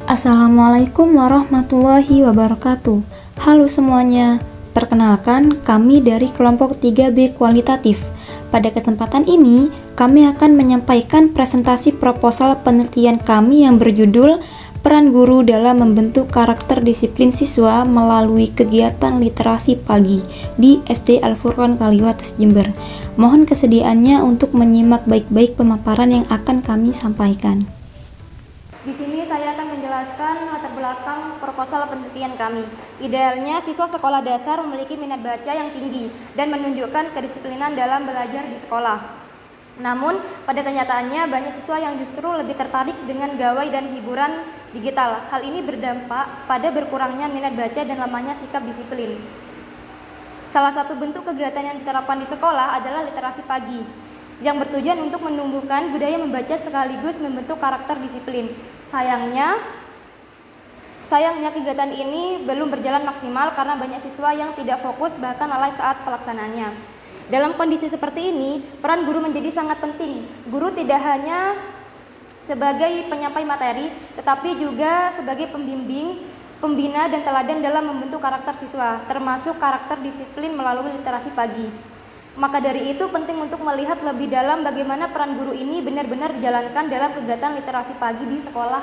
Assalamualaikum warahmatullahi wabarakatuh. Halo semuanya, perkenalkan kami dari kelompok 3B Kualitatif. Pada kesempatan ini, kami akan menyampaikan presentasi proposal penelitian kami yang berjudul Peran Guru dalam Membentuk Karakter Disiplin Siswa Melalui Kegiatan Literasi Pagi di SD Al-Furqan Kaliwates, Jember. Mohon kesediaannya untuk menyimak baik-baik pemaparan yang akan kami sampaikan. Di sini saya akan menjelaskan latar belakang proposal penelitian kami. Idealnya siswa sekolah dasar memiliki minat baca yang tinggi dan menunjukkan kedisiplinan dalam belajar di sekolah. Namun, pada kenyataannya banyak siswa yang justru lebih tertarik dengan gawai dan hiburan digital. Hal ini berdampak pada berkurangnya minat baca dan lamanya sikap disiplin. Salah satu bentuk kegiatan yang diterapkan di sekolah adalah literasi pagi, yang bertujuan untuk menumbuhkan budaya membaca sekaligus membentuk karakter disiplin. Sayangnya kegiatan ini belum berjalan maksimal karena banyak siswa yang tidak fokus bahkan lalai saat pelaksananya. Dalam kondisi seperti ini, peran guru menjadi sangat penting. Guru tidak hanya sebagai penyampai materi, tetapi juga sebagai pembimbing, pembina dan teladan dalam membentuk karakter siswa, termasuk karakter disiplin melalui literasi pagi. Maka dari itu penting untuk melihat lebih dalam bagaimana peran guru ini benar-benar dijalankan dalam kegiatan literasi pagi di sekolah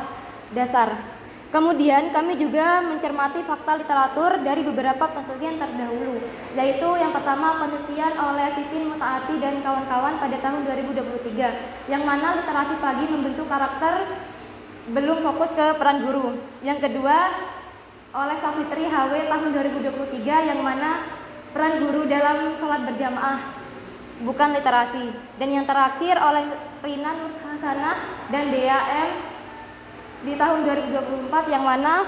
dasar. Kemudian kami juga mencermati fakta literatur dari beberapa penelitian terdahulu, yaitu yang pertama penelitian oleh Titin Mutaati dan kawan-kawan pada tahun 2023, yang mana literasi pagi membentuk karakter belum fokus ke peran guru. Yang kedua oleh Safitri HW tahun 2023, yang mana peran guru dalam sholat berjamaah bukan literasi. Dan yang terakhir oleh Rina Nur Hasanah dan Dea M di tahun 2024, yang mana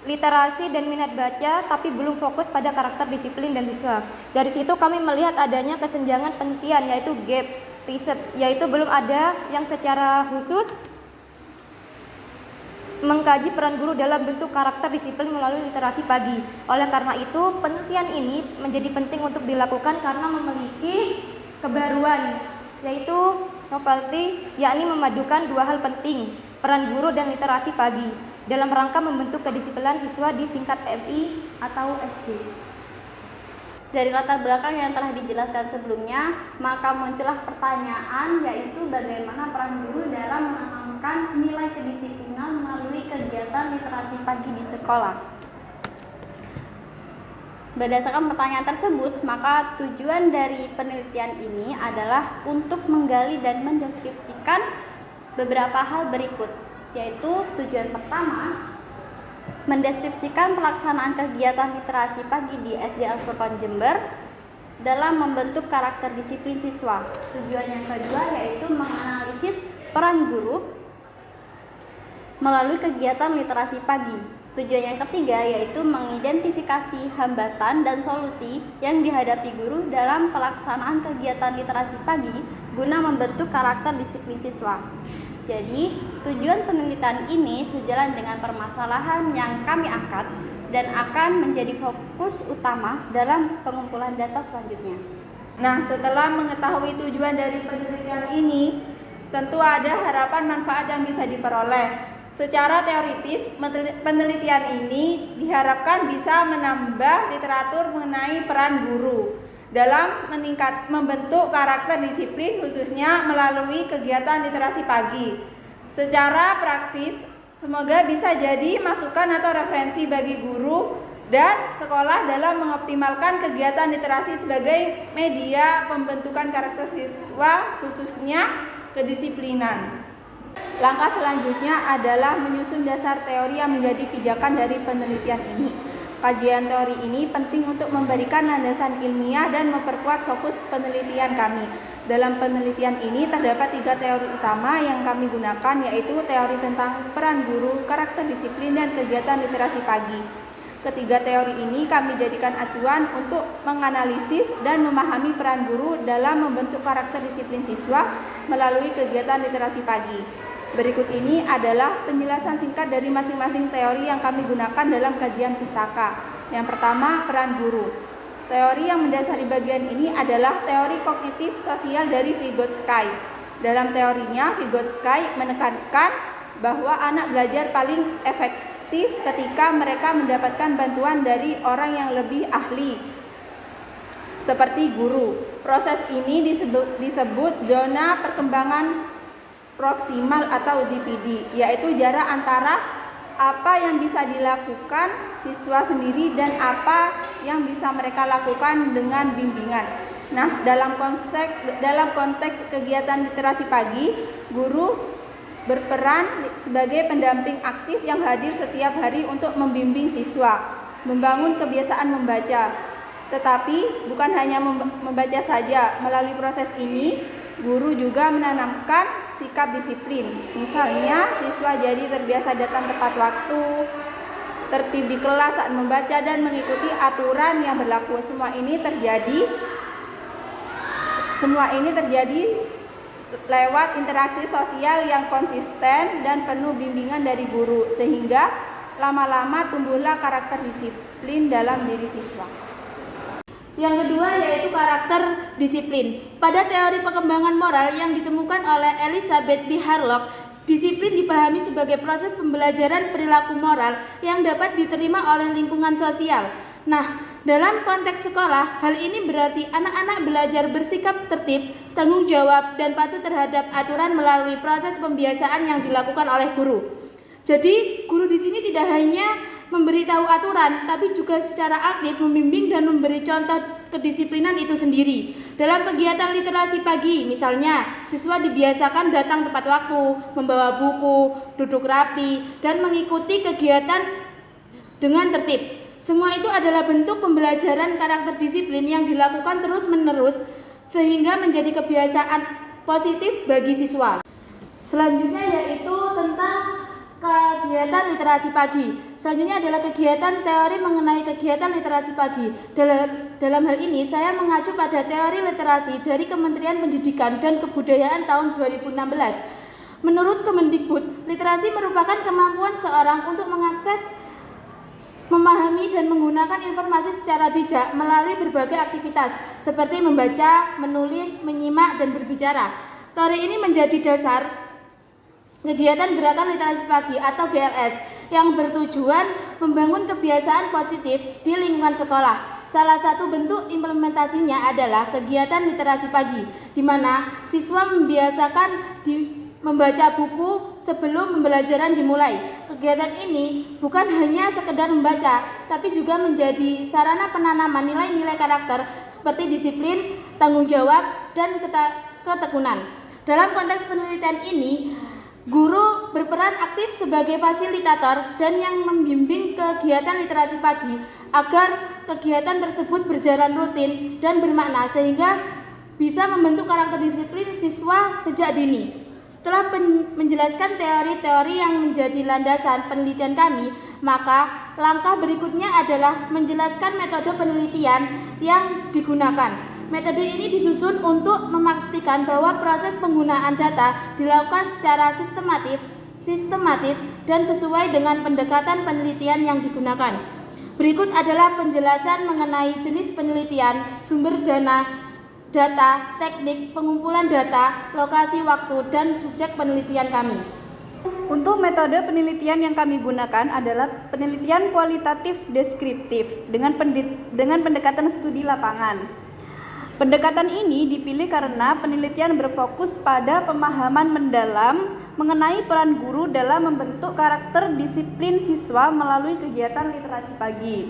literasi dan minat baca tapi belum fokus pada karakter disiplin dan siswa. Dari situ kami melihat adanya kesenjangan penelitian, yaitu gap research, yaitu belum ada yang secara khusus mengkaji peran guru dalam bentuk karakter disiplin melalui literasi pagi. Oleh karena itu, penelitian ini menjadi penting untuk dilakukan karena memiliki kebaruan, yaitu novelty, yakni memadukan dua hal penting, peran guru dan literasi pagi, dalam rangka membentuk kedisiplinan siswa di tingkat MI atau SD. Dari latar belakang yang telah dijelaskan sebelumnya, maka muncullah pertanyaan, yaitu bagaimana peran guru dalam menanamkan nilai kedisiplinan melalui kegiatan literasi pagi di sekolah. Berdasarkan pertanyaan tersebut, maka tujuan dari penelitian ini adalah untuk menggali dan mendeskripsikan beberapa hal berikut, yaitu tujuan pertama, mendeskripsikan pelaksanaan kegiatan literasi pagi di SD Al-Furqan Jember dalam membentuk karakter disiplin siswa. Tujuan yang kedua yaitu menganalisis peran guru melalui kegiatan literasi pagi. Tujuan yang ketiga yaitu mengidentifikasi hambatan dan solusi yang dihadapi guru dalam pelaksanaan kegiatan literasi pagi guna membentuk karakter disiplin siswa. Jadi, tujuan penelitian ini sejalan dengan permasalahan yang kami angkat dan akan menjadi fokus utama dalam pengumpulan data selanjutnya. Nah, setelah mengetahui tujuan dari penelitian ini, tentu ada harapan manfaat yang bisa diperoleh. Secara teoritis, penelitian ini diharapkan bisa menambah literatur mengenai peran guru dalam membentuk karakter disiplin, khususnya melalui kegiatan literasi pagi. Secara praktis, semoga bisa jadi masukan atau referensi bagi guru dan sekolah dalam mengoptimalkan kegiatan literasi sebagai media pembentukan karakter siswa, khususnya kedisiplinan. Langkah selanjutnya adalah menyusun dasar teori yang menjadi pijakan dari penelitian ini. Kajian teori ini penting untuk memberikan landasan ilmiah dan memperkuat fokus penelitian kami. Dalam penelitian ini terdapat 3 teori utama yang kami gunakan, yaitu teori tentang peran guru, karakter disiplin, dan kegiatan literasi pagi. Ketiga teori ini kami jadikan acuan untuk menganalisis dan memahami peran guru dalam membentuk karakter disiplin siswa melalui kegiatan literasi pagi. Berikut ini adalah penjelasan singkat dari masing-masing teori yang kami gunakan dalam kajian pustaka. Yang pertama, peran guru. Teori yang mendasari bagian ini adalah teori kognitif sosial dari Vygotsky. Dalam teorinya, Vygotsky menekankan bahwa anak belajar paling efektif ketika mereka mendapatkan bantuan dari orang yang lebih ahli, seperti guru. Proses ini disebut zona perkembangan proksimal atau ZPD, yaitu jarak antara apa yang bisa dilakukan siswa sendiri dan apa yang bisa mereka lakukan dengan bimbingan. Nah, dalam konteks kegiatan literasi pagi, guru berperan sebagai pendamping aktif yang hadir setiap hari untuk membimbing siswa, membangun kebiasaan membaca. Tetapi bukan hanya membaca saja, melalui proses ini guru juga menanamkan sikap disiplin. Misalnya, siswa jadi terbiasa datang tepat waktu, tertib di kelas saat membaca, dan mengikuti aturan yang berlaku. Semua ini terjadi lewat interaksi sosial yang konsisten dan penuh bimbingan dari guru, sehingga lama-lama tumbuhlah karakter disiplin dalam diri siswa. Yang kedua yaitu karakter disiplin. Pada teori pengembangan moral yang ditemukan oleh Elizabeth B. Harlock, disiplin dipahami sebagai proses pembelajaran perilaku moral yang dapat diterima oleh lingkungan sosial. Nah, dalam konteks sekolah, hal ini berarti anak-anak belajar bersikap tertib, tanggung jawab, dan patuh terhadap aturan melalui proses pembiasaan yang dilakukan oleh guru. Jadi, guru di sini tidak hanya memberitahu aturan, tapi juga secara aktif membimbing dan memberi contoh kedisiplinan itu sendiri. Dalam kegiatan literasi pagi, misalnya, siswa dibiasakan datang tepat waktu, membawa buku, duduk rapi, dan mengikuti kegiatan dengan tertib. Semua itu adalah bentuk pembelajaran karakter disiplin yang dilakukan terus-menerus sehingga menjadi kebiasaan positif bagi siswa. Selanjutnya yaitu tentang kegiatan literasi pagi. Selanjutnya adalah kegiatan teori mengenai kegiatan literasi pagi. Dalam hal ini saya mengacu pada teori literasi dari Kementerian Pendidikan dan Kebudayaan tahun 2016. Menurut Kemendikbud, literasi merupakan kemampuan seorang untuk mengakses, memahami dan menggunakan informasi secara bijak melalui berbagai aktivitas seperti membaca, menulis, menyimak, dan berbicara. Teori ini menjadi dasar kegiatan gerakan literasi pagi atau GLS yang bertujuan membangun kebiasaan positif di lingkungan sekolah. Salah satu bentuk implementasinya adalah kegiatan literasi pagi, di mana siswa membiasakan membaca buku sebelum pembelajaran dimulai. Kegiatan ini bukan hanya sekedar membaca, tapi juga menjadi sarana penanaman nilai-nilai karakter seperti disiplin, tanggung jawab, dan ketekunan. Dalam konteks penelitian ini, guru berperan aktif sebagai fasilitator dan yang membimbing kegiatan literasi pagi agar kegiatan tersebut berjalan rutin dan bermakna sehingga bisa membentuk karakter disiplin siswa sejak dini. Setelah menjelaskan teori-teori yang menjadi landasan penelitian kami, maka langkah berikutnya adalah menjelaskan metode penelitian yang digunakan. Metode ini disusun untuk memastikan bahwa proses penggunaan data dilakukan secara sistematis dan sesuai dengan pendekatan penelitian yang digunakan. Berikut adalah penjelasan mengenai jenis penelitian, sumber data, teknik pengumpulan data, lokasi, waktu, dan subjek penelitian kami. Untuk metode penelitian yang kami gunakan adalah penelitian kualitatif deskriptif dengan pendekatan studi lapangan. Pendekatan ini dipilih karena penelitian berfokus pada pemahaman mendalam mengenai peran guru dalam membentuk karakter disiplin siswa melalui kegiatan literasi pagi.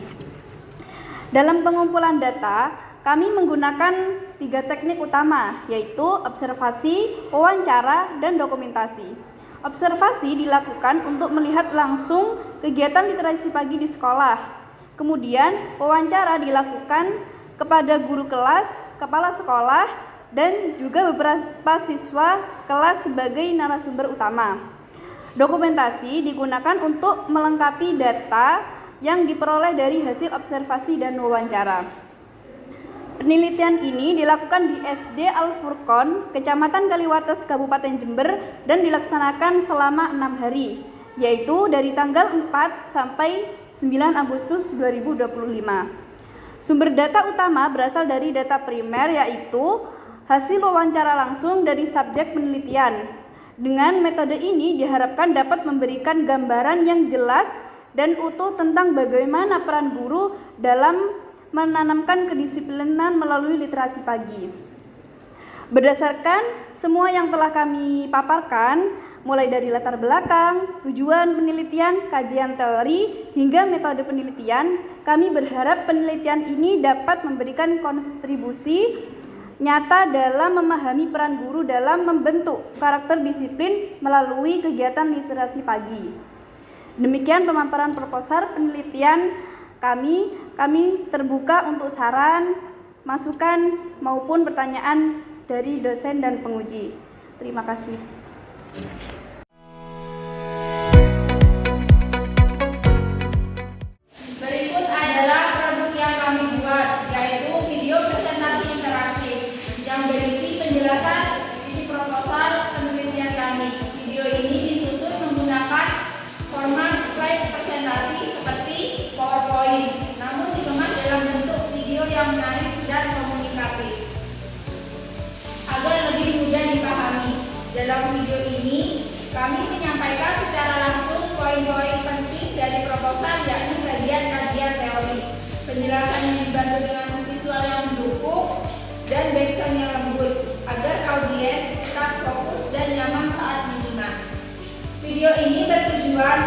Dalam pengumpulan data, kami menggunakan 3 teknik utama, yaitu observasi, wawancara, dan dokumentasi. Observasi dilakukan untuk melihat langsung kegiatan literasi pagi di sekolah. Kemudian, wawancara dilakukan kepada guru kelas, kepala sekolah, dan juga beberapa siswa kelas sebagai narasumber utama. Dokumentasi digunakan untuk melengkapi data yang diperoleh dari hasil observasi dan wawancara. Penelitian ini dilakukan di SD Al-Furqon, Kecamatan Kaliwates, Kabupaten Jember, dan dilaksanakan selama 6 hari, yaitu dari tanggal 4 sampai 9 Agustus 2025. Sumber data utama berasal dari data primer, yaitu hasil wawancara langsung dari subjek penelitian. Dengan metode ini diharapkan dapat memberikan gambaran yang jelas dan utuh tentang bagaimana peran guru dalam menanamkan kedisiplinan melalui literasi pagi. Berdasarkan semua yang telah kami paparkan, mulai dari latar belakang, tujuan penelitian, kajian teori, hingga metode penelitian, kami berharap penelitian ini dapat memberikan kontribusi nyata dalam memahami peran guru dalam membentuk karakter disiplin melalui kegiatan literasi pagi. Demikian pemaparan proposal penelitian kami. Kami terbuka untuk saran, masukan, maupun pertanyaan dari dosen dan penguji. Terima kasih. Berikut adalah produk yang kami buat, yaitu video presentasi interaktif yang berisi penjelasan isi proposal penelitian kami. Video ini disusun menggunakan format slide presentasi seperti PowerPoint, namun dikemas dalam bentuk video yang menarik dan komunikatif agar lebih mudah dipahami. Dalam video ini, kami menyampaikan secara langsung poin-poin penting dari proposal, yakni bagian kajian teori. Penjelasan yang dibantu dengan visual yang mendukung dan background yang lembut, agar audiens tetap fokus dan nyaman saat menyimak. Video ini bertujuan